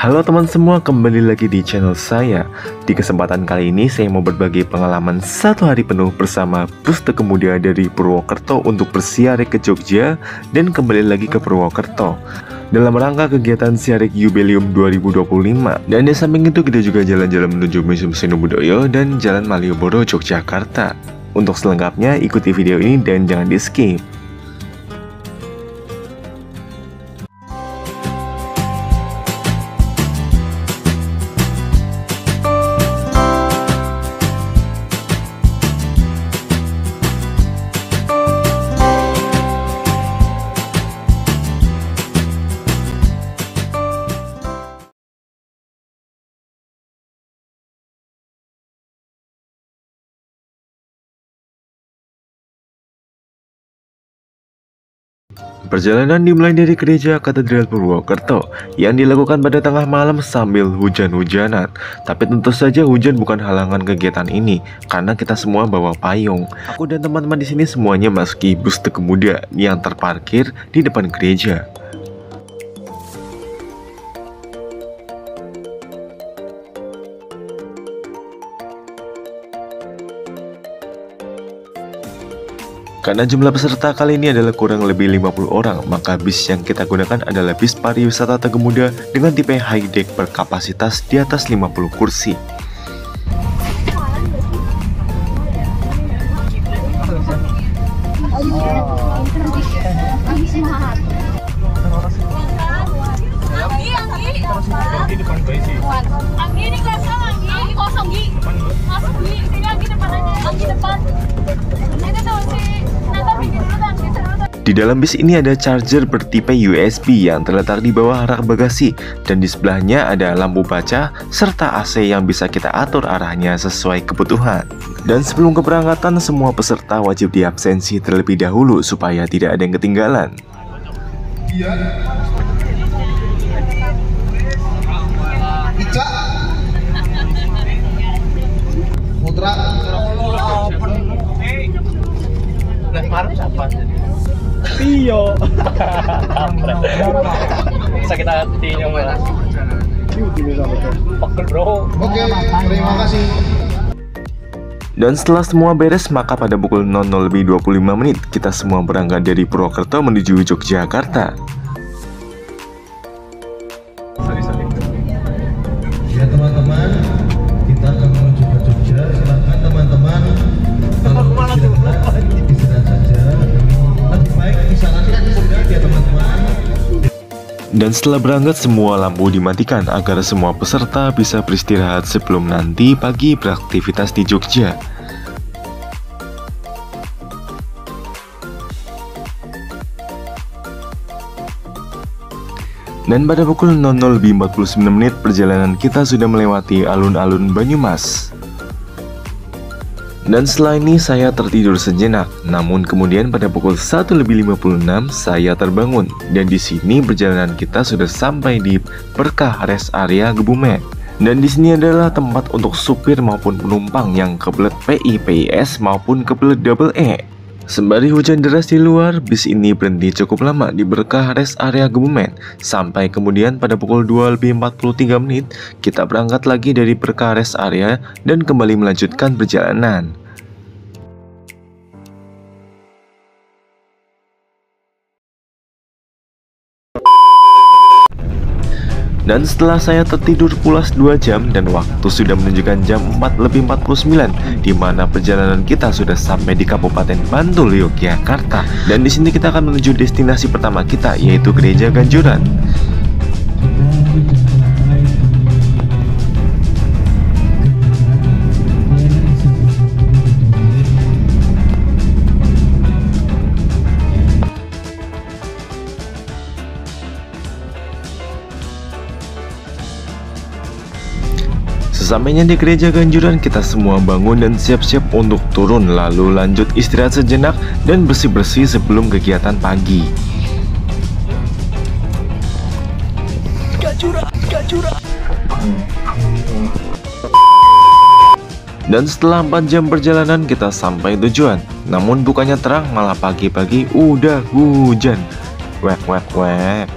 Halo teman semua, kembali lagi di channel saya. Di kesempatan kali ini saya mau berbagi pengalaman satu hari penuh bersama bus Tekemuda dari Purwokerto untuk bersiarik ke Jogja dan kembali lagi ke Purwokerto dalam rangka kegiatan siarik Jubileum 2025. Dan di samping itu kita juga jalan-jalan menuju Museum Seno Budoyo dan Jalan Malioboro, Yogyakarta. Untuk selengkapnya ikuti video ini dan jangan di skip. Perjalanan dimulai dari gereja Katedral Purwokerto yang dilakukan pada tengah malam sambil hujan-hujanan. Tapi tentu saja hujan bukan halangan kegiatan ini karena kita semua bawa payung. Aku dan teman-teman di sini semuanya masuki bus Tekemuda yang terparkir di depan gereja. Karena jumlah peserta kali ini adalah kurang lebih 50 orang, maka bis yang kita gunakan adalah bis pariwisata Tekemuda dengan tipe high deck berkapasitas di atas 50 kursi. Di dalam bis ini ada charger bertipe USB yang terletak di bawah rak bagasi, dan di sebelahnya ada lampu baca serta AC yang bisa kita atur arahnya sesuai kebutuhan. Dan sebelum keberangkatan, semua peserta wajib diabsensi terlebih dahulu supaya tidak ada yang ketinggalan. Iyo. Bisa kita tinjau mas. Pegel bro. Oke, terima kasih. Dan setelah semua beres, maka pada pukul 00:25 kita semua berangkat dari Purwokerto menuju Yogyakarta. Ya teman-teman, kita akan menuju ke Jogja. Silakan teman-teman kalau istirahat saja. Lebih baik disarankan istirahat ya teman-teman. Dan setelah berangkat, semua lampu dimatikan agar semua peserta bisa beristirahat sebelum nanti pagi beraktivitas di Jogja. Dan pada pukul 00:49 perjalanan kita sudah melewati alun-alun Banyumas. Dan setelah ini saya tertidur sejenak, namun kemudian pada pukul 01:56 saya terbangun, dan di sini perjalanan kita sudah sampai di Berkah Rest Area Kebumen. Dan di sini adalah tempat untuk supir maupun penumpang yang kebelet PI, PIS maupun kebelet double E. Sembari hujan deras di luar, bis ini berhenti cukup lama di Berkah Rest Area Kebumen. Sampai kemudian pada pukul 02:43 kita berangkat lagi dari Berkah Rest Area dan kembali melanjutkan perjalanan. Dan setelah saya tertidur pulas 2 jam dan waktu sudah menunjukkan jam 4:49, di mana perjalanan kita sudah sampai di Kabupaten Bantul, Yogyakarta. Dan di sini kita akan menuju destinasi pertama kita, yaitu Gereja Ganjuran. Sesampainya di Gereja Ganjuran, kita semua bangun dan siap-siap untuk turun, lalu lanjut istirahat sejenak dan bersih-bersih sebelum kegiatan pagi. Dan setelah 4 jam perjalanan kita sampai tujuan. Namun bukannya terang, malah pagi-pagi udah hujan. Wek wek wek.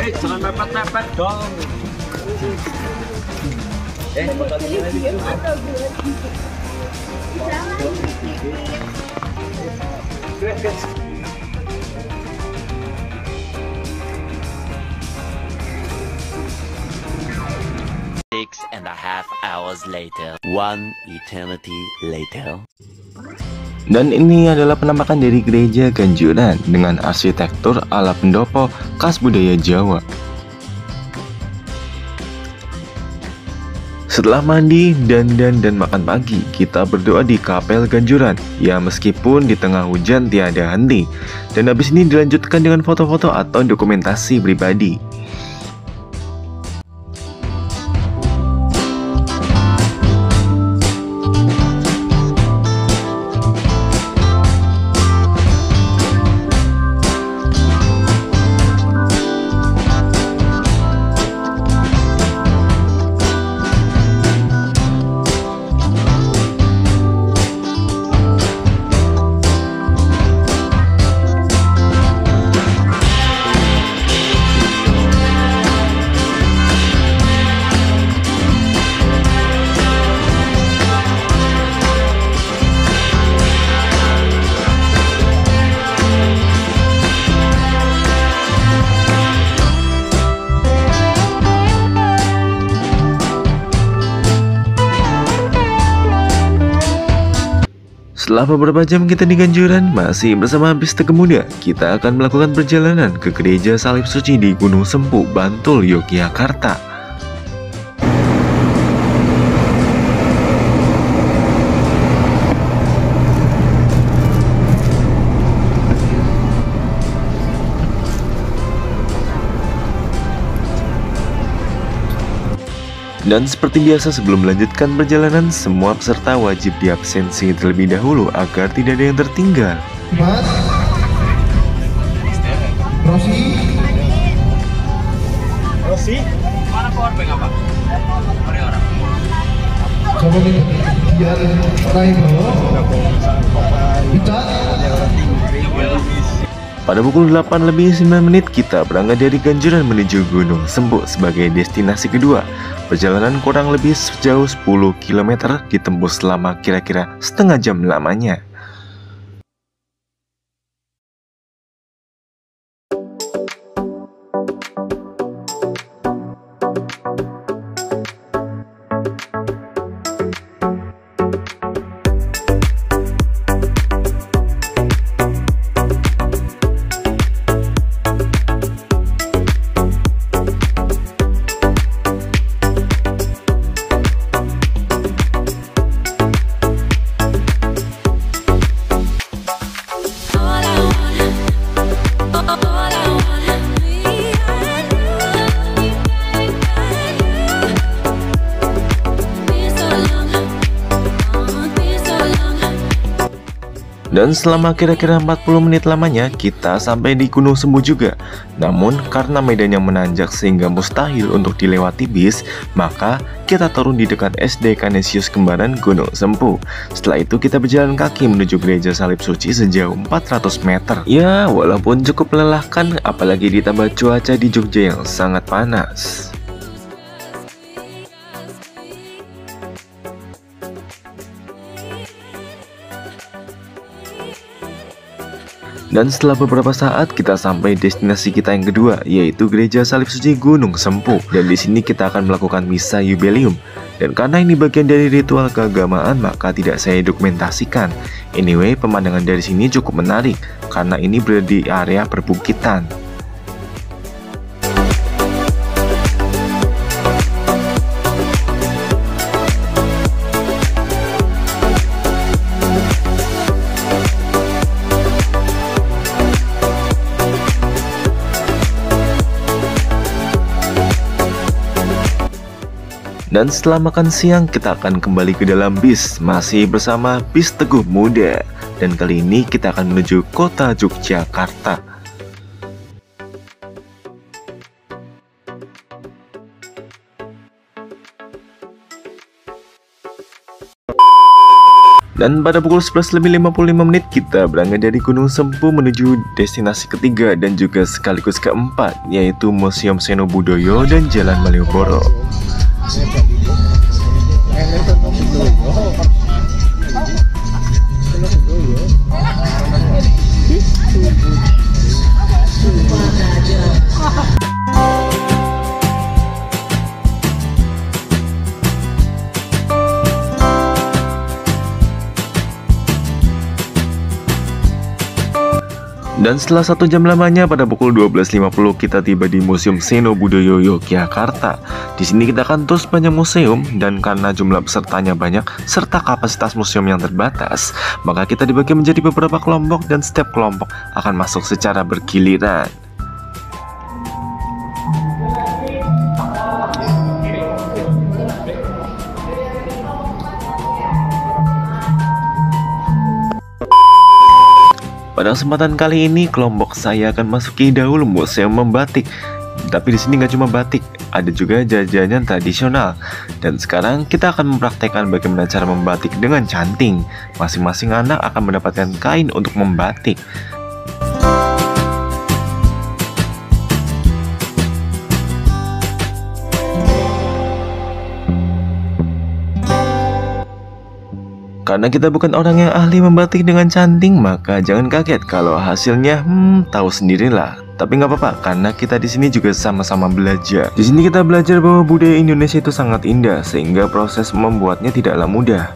Jangan mepet-mepet dong. Six and a half hours later. One eternity later. Dan ini adalah penampakan dari gereja Ganjuran dengan arsitektur ala pendopo khas budaya Jawa. Setelah mandi, dandan, dan makan pagi, kita berdoa di Kapel Ganjuran. Ya, meskipun di tengah hujan tiada henti. Dan habis ini dilanjutkan dengan foto-foto atau dokumentasi pribadi. Setelah beberapa jam kita di Ganjuran, masih bersama Bis Teguh Muda, kita akan melakukan perjalanan ke Gereja Salib Suci di Gunung Sempu, Bantul, Yogyakarta. Dan seperti biasa sebelum melanjutkan perjalanan, semua peserta wajib diabsensi terlebih dahulu agar tidak ada yang tertinggal. Mas, Rosi, Rosi, mana powerbank apa? Mari orang. coba nih, biar naik bawah. Kita Pada pukul 8 lebih 9 menit kita berangkat dari Ganjuran menuju Gunung Sempu sebagai destinasi kedua. Perjalanan kurang lebih sejauh 10 km ditempuh selama kira-kira setengah jam lamanya. Dan selama kira-kira 40 menit lamanya kita sampai di Gunung Sempu juga. Namun karena medan yang menanjak sehingga mustahil untuk dilewati bis, maka kita turun di dekat SD Kanisius Kembaran Gunung Sempu. Setelah itu kita berjalan kaki menuju Gereja Salib Suci sejauh 400 meter. Ya, walaupun cukup melelahkan, apalagi ditambah cuaca di Jogja yang sangat panas. Dan setelah beberapa saat kita sampai destinasi kita yang kedua, yaitu Gereja Salib Suci Gunung Sempu. Dan di sini kita akan melakukan misa jubileum. Dan karena ini bagian dari ritual keagamaan, maka tidak saya dokumentasikan. Anyway, pemandangan dari sini cukup menarik karena ini berada di area perbukitan. Dan setelah makan siang kita akan kembali ke dalam bis, masih bersama Bis Teguh Muda. Dan kali ini kita akan menuju kota Yogyakarta. Dan pada pukul 11:55 kita berangkat dari Gunung Sempu menuju destinasi ketiga dan juga sekaligus keempat, yaitu Museum Seno Budoyo dan Jalan Malioboro. Dan setelah 1 jam lamanya pada pukul 12.50 kita tiba di Museum Seno Budoyo Yogyakarta. Di sini kita akan terus banyak museum, dan karena jumlah pesertanya banyak serta kapasitas museum yang terbatas, maka kita dibagi menjadi beberapa kelompok dan setiap kelompok akan masuk secara bergiliran. Pada kesempatan kali ini kelompok saya akan masuki dahulu museum membatik. Tapi di sini nggak cuma batik, ada juga jajanan tradisional. Dan sekarang kita akan mempraktekkan bagaimana cara membatik dengan canting. Masing-masing anak akan mendapatkan kain untuk membatik. Karena kita bukan orang yang ahli membatik dengan canting, maka jangan kaget kalau hasilnya tahu sendirilah. Tapi nggak apa-apa, karena kita di sini juga sama-sama belajar. Di sini kita belajar bahwa budaya Indonesia itu sangat indah, sehingga proses membuatnya tidaklah mudah.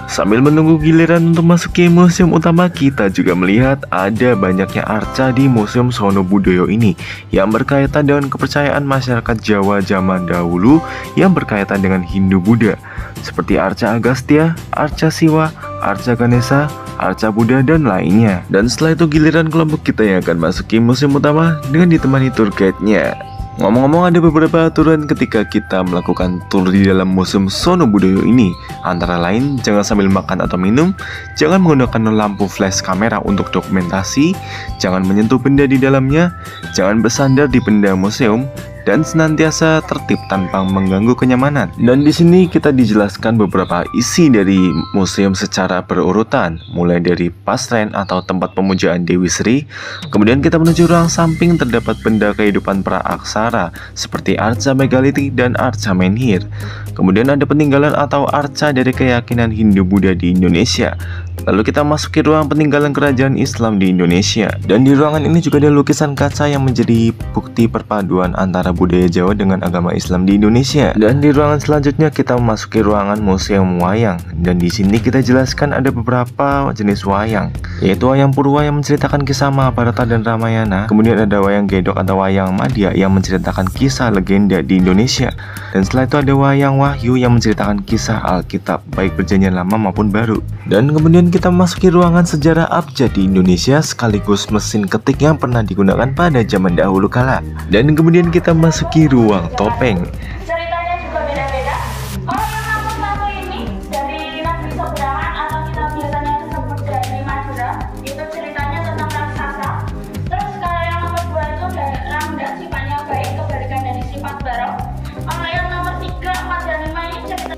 Sambil menunggu giliran untuk masuk ke museum utama, kita juga melihat ada banyaknya arca di Museum Seno Budoyo ini yang berkaitan dengan kepercayaan masyarakat Jawa zaman dahulu yang berkaitan dengan Hindu-Buddha, seperti arca Agastya, arca Siwa, arca Ganesha, arca Buddha, dan lainnya. Dan setelah itu giliran kelompok kita yang akan masuk ke museum utama dengan ditemani tour guide-nya. Ngomong-ngomong, ada beberapa aturan ketika kita melakukan tour di dalam Museum Seno Budoyo ini. Antara lain, jangan sambil makan atau minum, jangan menggunakan lampu flash kamera untuk dokumentasi, jangan menyentuh benda di dalamnya, jangan bersandar di benda museum, dan senantiasa tertib tanpa mengganggu kenyamanan. Dan di sini kita dijelaskan beberapa isi dari museum secara berurutan, mulai dari pasren atau tempat pemujaan Dewi Sri. Kemudian kita menuju ruang samping, terdapat benda kehidupan praaksara seperti arca megalitik dan arca menhir. Kemudian ada peninggalan atau arca dari keyakinan Hindu-Buddha di Indonesia. Lalu kita masuki ruang peninggalan kerajaan Islam di Indonesia. Dan di ruangan ini juga ada lukisan kaca yang menjadi bukti perpaduan antara budaya Jawa dengan agama Islam di Indonesia. Dan di ruangan selanjutnya kita memasuki ruangan museum wayang. Dan di sini kita jelaskan ada beberapa jenis wayang, yaitu wayang Purwa yang menceritakan kisah Mahabharata dan Ramayana. Kemudian ada wayang Gedok atau wayang Madya yang menceritakan kisah legenda di Indonesia. Dan setelah itu ada wayang Wahyu yang menceritakan kisah Alkitab, baik perjanjian lama maupun baru. Dan kemudian kita masuki ruangan sejarah abjad di Indonesia sekaligus mesin ketik yang pernah digunakan pada zaman dahulu kala. Dan kemudian kita masuki ruang topeng. Ceritanya juga beda-beda. Kalau yang nomor 1 ini dari Negeri Seberangan atau kita biasanya disebut dari Madura, itu ceritanya tentang raksasa. Terus kalau yang nomor 2 itu Ramda, sifatnya baik, kebalikan dari sifat barok. Kalau yang nomor 3, 4, dan 5 ini cerita.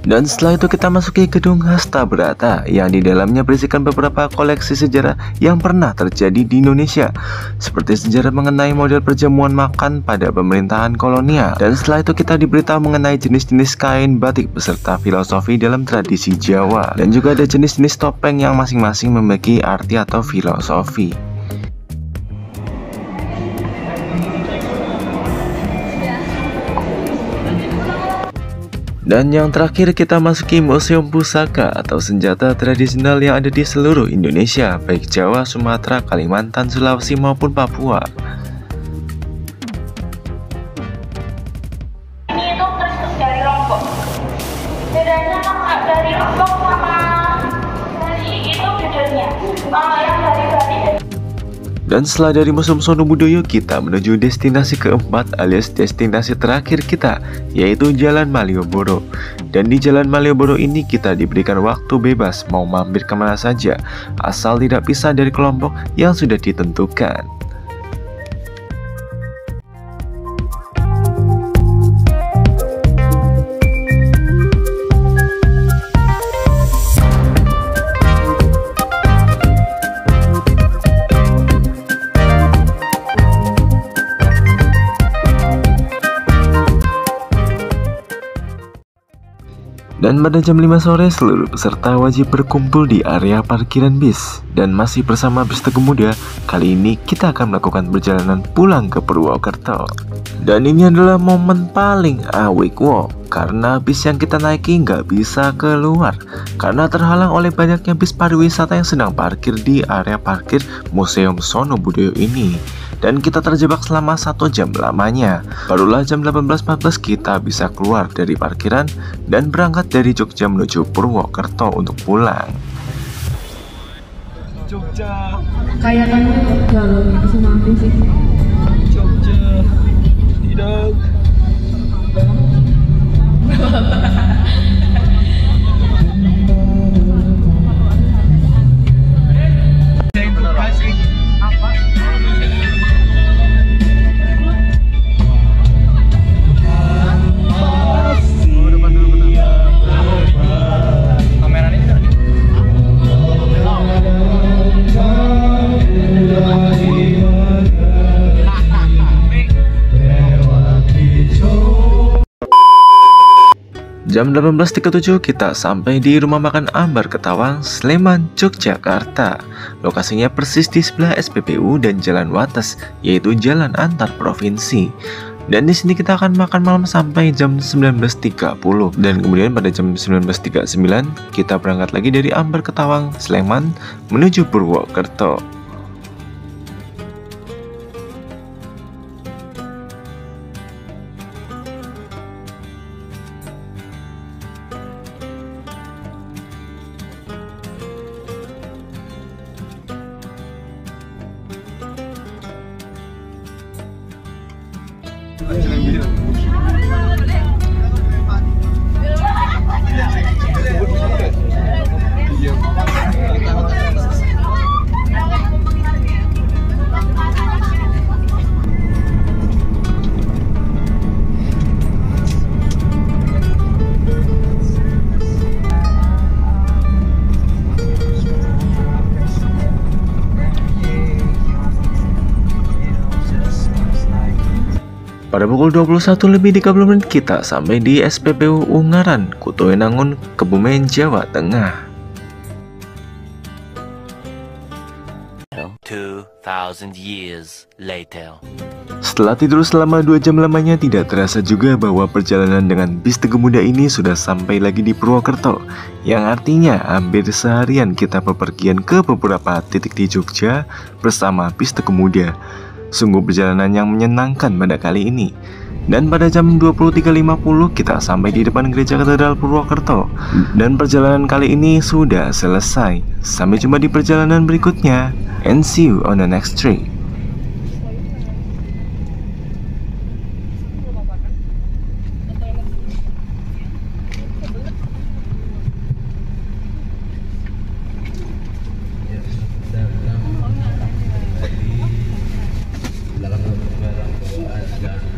Dan setelah itu kita masuki gedung Hasta Brata yang di dalamnya berisikan beberapa koleksi sejarah yang pernah terjadi di Indonesia, seperti sejarah mengenai model perjamuan makan pada pemerintahan kolonial. Dan setelah itu kita diberitahu mengenai jenis-jenis kain batik beserta filosofi dalam tradisi Jawa. Dan juga ada jenis-jenis topeng yang masing-masing memiliki arti atau filosofi. Dan yang terakhir kita masuki Museum Pusaka atau senjata tradisional yang ada di seluruh Indonesia, baik Jawa, Sumatera, Kalimantan, Sulawesi maupun Papua. Ini itu Kristus dari Lombok. Bedanya dari Lombok sama dari itu bedanya. Kalau yang dari Bali. Dan setelah dari Museum Seno Budoyo, kita menuju destinasi keempat alias destinasi terakhir kita, yaitu Jalan Malioboro. Dan di Jalan Malioboro ini kita diberikan waktu bebas mau mampir kemana saja, asal tidak pisah dari kelompok yang sudah ditentukan. Dan pada jam 5 sore seluruh peserta wajib berkumpul di area parkiran bis. Dan masih bersama Bis Teguh Muda, kali ini kita akan melakukan perjalanan pulang ke Purwokerto. Dan ini adalah momen paling awik wow, karena bis yang kita naiki nggak bisa keluar karena terhalang oleh banyaknya bis pariwisata yang sedang parkir di area parkir Museum Sono Budoyo ini. Dan kita terjebak selama 1 jam lamanya. Barulah jam 18.14 kita bisa keluar dari parkiran dan berangkat dari Jogja menuju Purwokerto untuk pulang. Jogja. Kayak kamu galau gitu sama aku sih. Jogja. Tidak. Jam 18.37 kita sampai di Rumah Makan Ambar Ketawang, Sleman, Yogyakarta. Lokasinya persis di sebelah SPBU dan Jalan Wates, yaitu jalan antar provinsi. Dan di sini kita akan makan malam sampai jam 19.30. Dan kemudian pada jam 19.39 kita berangkat lagi dari Ambar Ketawang, Sleman menuju Purwokerto. Pada pukul 21:30 kita sampai di SPBU Ungaran, Kutowenangun, Kebumen, Jawa Tengah. 2,000 years later. Setelah tidur selama 2 jam lamanya, tidak terasa juga bahwa perjalanan dengan Bis Teguh Muda ini sudah sampai lagi di Purwokerto. Yang artinya hampir seharian kita bepergian ke beberapa titik di Jogja bersama Bis Teguh Muda. Sungguh perjalanan yang menyenangkan pada kali ini. Dan pada jam 23.50 kita sampai di depan Gereja Katedral Purwokerto. Dan perjalanan kali ini sudah selesai. Sampai jumpa di perjalanan berikutnya. And see you on the next trip. Dalam barang bawaan dan